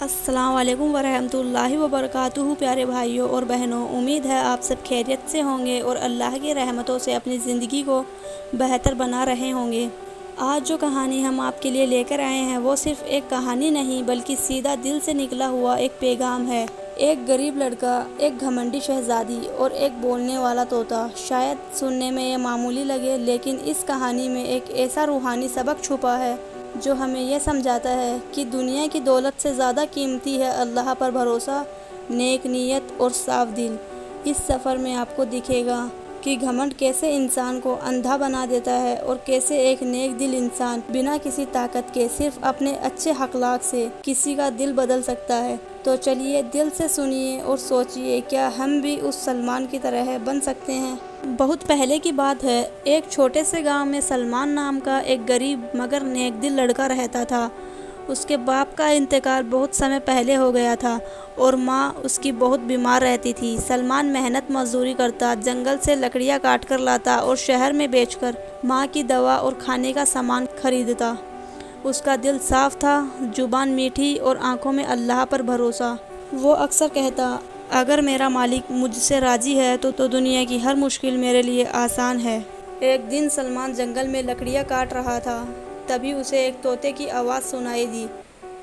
السلام علیکم ورحمۃ اللہ وبرکاتہ۔ پیارے بھائیوں اور بہنوں، امید ہے آپ سب خیریت سے ہوں گے اور اللہ کی رحمتوں سے اپنی زندگی کو بہتر بنا رہے ہوں گے۔ آج جو کہانی ہم آپ کے لیے لے کر آئے ہیں وہ صرف ایک کہانی نہیں بلکہ سیدھا دل سے نکلا ہوا ایک پیغام ہے۔ ایک غریب لڑکا، ایک گھمنڈی شہزادی اور ایک بولنے والا طوطا۔ شاید سننے میں یہ معمولی لگے لیکن اس کہانی میں ایک ایسا روحانی سبق چھپا ہے جو ہمیں یہ سمجھاتا ہے کہ دنیا کی دولت سے زیادہ قیمتی ہے اللہ پر بھروسہ، نیک نیت اور صاف دل۔ اس سفر میں آپ کو دکھے گا کہ گھمنڈ کیسے انسان کو اندھا بنا دیتا ہے اور کیسے ایک نیک دل انسان بنا کسی طاقت کے صرف اپنے اچھے اخلاق سے کسی کا دل بدل سکتا ہے۔ تو چلیے دل سے سنیے اور سوچئے، کیا ہم بھی اس سلمان کی طرح بن سکتے ہیں؟ بہت پہلے کی بات ہے، ایک چھوٹے سے گاؤں میں سلمان نام کا ایک غریب مگر نیک دل لڑکا رہتا تھا۔ اس کے باپ کا انتقال بہت سمے پہلے ہو گیا تھا اور ماں اس کی بہت بیمار رہتی تھی۔ سلمان محنت مزدوری کرتا، جنگل سے لکڑیاں کاٹ کر لاتا اور شہر میں بیچ کر ماں کی دوا اور کھانے کا سامان خریدتا۔ اس کا دل صاف تھا، زبان میٹھی اور آنکھوں میں اللہ پر بھروسہ۔ وہ اکثر کہتا، اگر میرا مالک مجھ سے راضی ہے تو دنیا کی ہر مشکل میرے لیے آسان ہے۔ ایک دن سلمان جنگل میں لکڑیاں کاٹ رہا تھا، تبھی اسے ایک طوطے کی آواز سنائی دی،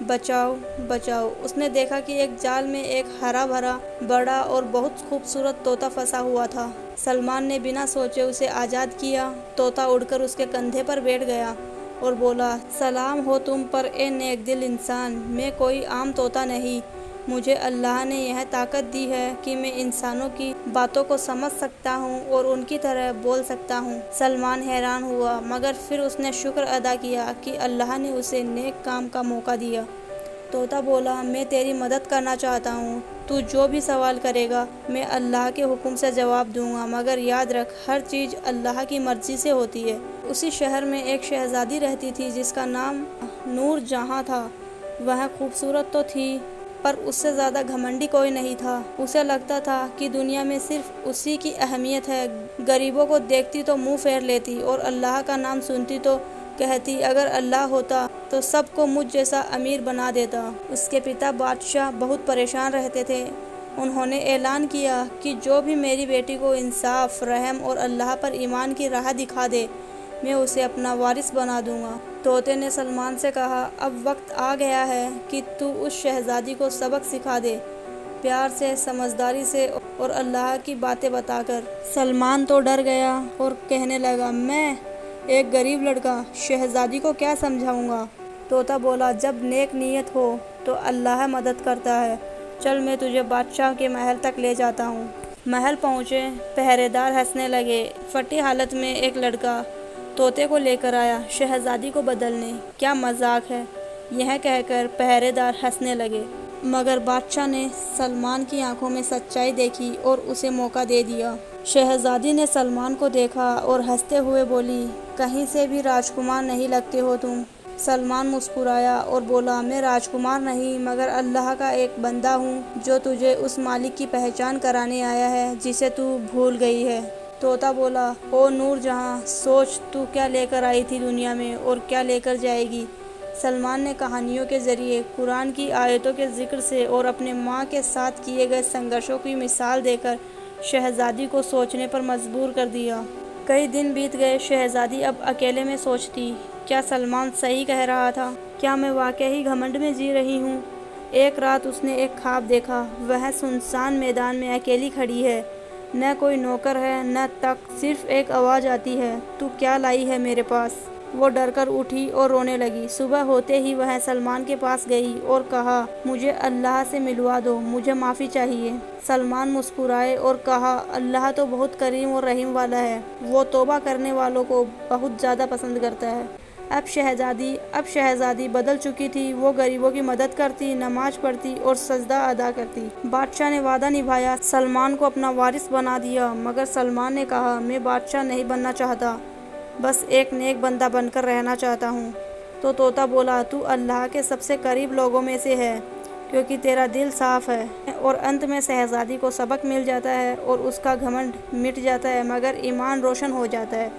بچاؤ بچاؤ۔ اس نے دیکھا کہ ایک جال میں ایک ہرا بھرا بڑا اور بہت خوبصورت طوطا پھنسا ہوا تھا۔ سلمان نے بنا سوچے اسے آزاد کیا۔ طوطا اڑ کر اس کے کندھے پر بیٹھ گیا اور بولا، سلام ہو تم پر اے نیک دل انسان، میں کوئی عام طوطا نہیں، مجھے اللہ نے یہ طاقت دی ہے کہ میں انسانوں کی باتوں کو سمجھ سکتا ہوں اور ان کی طرح بول سکتا ہوں۔ سلمان حیران ہوا مگر پھر اس نے شکر ادا کیا کہ اللہ نے اسے نیک کام کا موقع دیا۔ طوطا بولا، میں تیری مدد کرنا چاہتا ہوں، تو جو بھی سوال کرے گا میں اللہ کے حکم سے جواب دوں گا، مگر یاد رکھ ہر چیز اللہ کی مرضی سے ہوتی ہے۔ اسی شہر میں ایک شہزادی رہتی تھی جس کا نام نور جہاں تھا۔ وہ خوبصورت تو تھی پر اس سے زیادہ گھمنڈی کوئی نہیں تھا۔ اسے لگتا تھا کہ دنیا میں صرف اسی کی اہمیت ہے۔ غریبوں کو دیکھتی تو منہ پھیر لیتی اور اللہ کا نام سنتی تو کہتی، اگر اللہ ہوتا تو سب کو مجھ جیسا امیر بنا دیتا۔ اس کے پتا بادشاہ بہت پریشان رہتے تھے۔ انہوں نے اعلان کیا کہ جو بھی میری بیٹی کو انصاف، رحم اور اللہ پر ایمان کی راہ دکھا دے میں اسے اپنا وارث بنا دوں گا۔ طوطے نے سلمان سے کہا، اب وقت آ گیا ہے کہ تو اس شہزادی کو سبق سکھا دے، پیار سے، سمجھداری سے اور اللہ کی باتیں بتا کر۔ سلمان تو ڈر گیا اور کہنے لگا، میں ایک غریب لڑکا شہزادی کو کیا سمجھاؤں گا؟ طوطا بولا، جب نیک نیت ہو تو اللہ مدد کرتا ہے، چل میں تجھے بادشاہ کے محل تک لے جاتا ہوں۔ محل پہنچے، پہرے دار ہنسنے لگے۔ پھٹی حالت میں ایک لڑکا طوطے کو لے کر آیا شہزادی کو بدلنے۔ کیا مذاق ہے، یہ کہہ کر پہرے دار ہنسنے لگے، مگر بادشاہ نے سلمان کی آنکھوں میں سچائی دیکھی اور اسے موقع دے دیا۔ شہزادی نے سلمان کو دیکھا اور ہنستے ہوئے بولی، کہیں سے بھی راجکمار نہیں لگتے ہو تم۔ سلمان مسکرایا اور بولا، میں راجکمار نہیں مگر اللہ کا ایک بندہ ہوں جو تجھے اس مالک کی پہچان کرانے آیا ہے جسے تو بھول گئی ہے۔ طوطا بولا، او نور جہاں، سوچ تو کیا لے کر آئی تھی دنیا میں اور کیا لے کر جائے گی۔ سلمان نے کہانیوں کے ذریعے، قرآن کی آیتوں کے ذکر سے اور اپنے ماں کے ساتھ کیے گئے سنگرشوں کی مثال دے کر شہزادی کو سوچنے پر مجبور کر دیا۔ کئی دن بیت گئے، شہزادی اب اکیلے میں سوچتی، کیا سلمان صحیح کہہ رہا تھا؟ کیا میں واقعی گھمنڈ میں جی رہی ہوں؟ ایک رات اس نے ایک خواب دیکھا، وہ سنسان میدان میں اکیلی کھڑی ہے، نہ کوئی نوکر ہے نہ تخت، صرف ایک آواز آتی ہے، تو کیا لائی ہے میرے پاس؟ وہ ڈر کر اٹھی اور رونے لگی۔ صبح ہوتے ہی وہ سلمان کے پاس گئی اور کہا، مجھے اللہ سے ملوا دو، مجھے معافی چاہیے۔ سلمان مسکرائے اور کہا، اللہ تو بہت کریم اور رحیم والا ہے، وہ توبہ کرنے والوں کو بہت زیادہ پسند کرتا ہے۔ اب شہزادی بدل چکی تھی، وہ غریبوں کی مدد کرتی، نماز پڑھتی اور سجدہ ادا کرتی۔ بادشاہ نے وعدہ نبھایا، سلمان کو اپنا وارث بنا دیا، مگر سلمان نے کہا، میں بادشاہ نہیں بننا چاہتا، بس ایک نیک بندہ بن کر رہنا چاہتا ہوں۔ تو طوطا بولا، تو اللہ کے سب سے قریب لوگوں میں سے ہے کیونکہ تیرا دل صاف ہے۔ اور انت میں شہزادی کو سبق مل جاتا ہے اور اس کا گھمنڈ مٹ جاتا ہے مگر ایمان روشن ہو جاتا ہے۔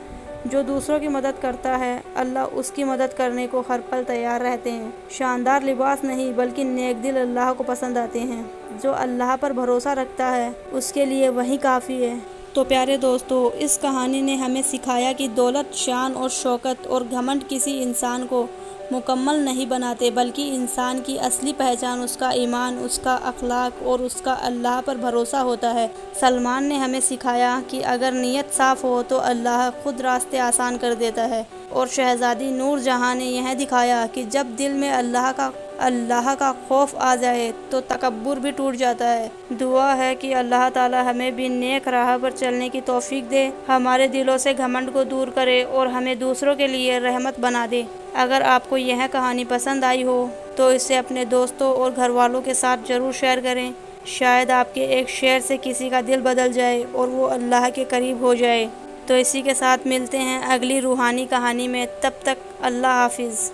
جو دوسروں کی مدد کرتا ہے اللہ اس کی مدد کرنے کو ہر پل تیار رہتے ہیں۔ شاندار لباس نہیں بلکہ نیک دل اللہ کو پسند آتے ہیں۔ جو اللہ پر بھروسہ رکھتا ہے اس کے لیے وہی کافی ہے۔ تو پیارے دوستو، اس کہانی نے ہمیں سکھایا کہ دولت، شان اور شوکت اور گھمنڈ کسی انسان کو مکمل نہیں بناتے، بلکہ انسان کی اصلی پہچان اس کا ایمان، اس کا اخلاق اور اس کا اللہ پر بھروسہ ہوتا ہے۔ سلمان نے ہمیں سکھایا کہ اگر نیت صاف ہو تو اللہ خود راستے آسان کر دیتا ہے، اور شہزادی نور جہاں نے یہ دکھایا کہ جب دل میں اللہ کا خوف آ جائے تو تکبر بھی ٹوٹ جاتا ہے۔ دعا ہے کہ اللہ تعالی ہمیں بھی نیک راہ پر چلنے کی توفیق دے، ہمارے دلوں سے گھمنڈ کو دور کرے اور ہمیں دوسروں کے لیے رحمت بنا دے۔ اگر آپ کو یہ کہانی پسند آئی ہو تو اسے اپنے دوستوں اور گھر والوں کے ساتھ ضرور شیئر کریں۔ شاید آپ کے ایک شیئر سے کسی کا دل بدل جائے اور وہ اللہ کے قریب ہو جائے۔ تو اسی کے ساتھ ملتے ہیں اگلی روحانی کہانی میں، تب تک اللہ حافظ۔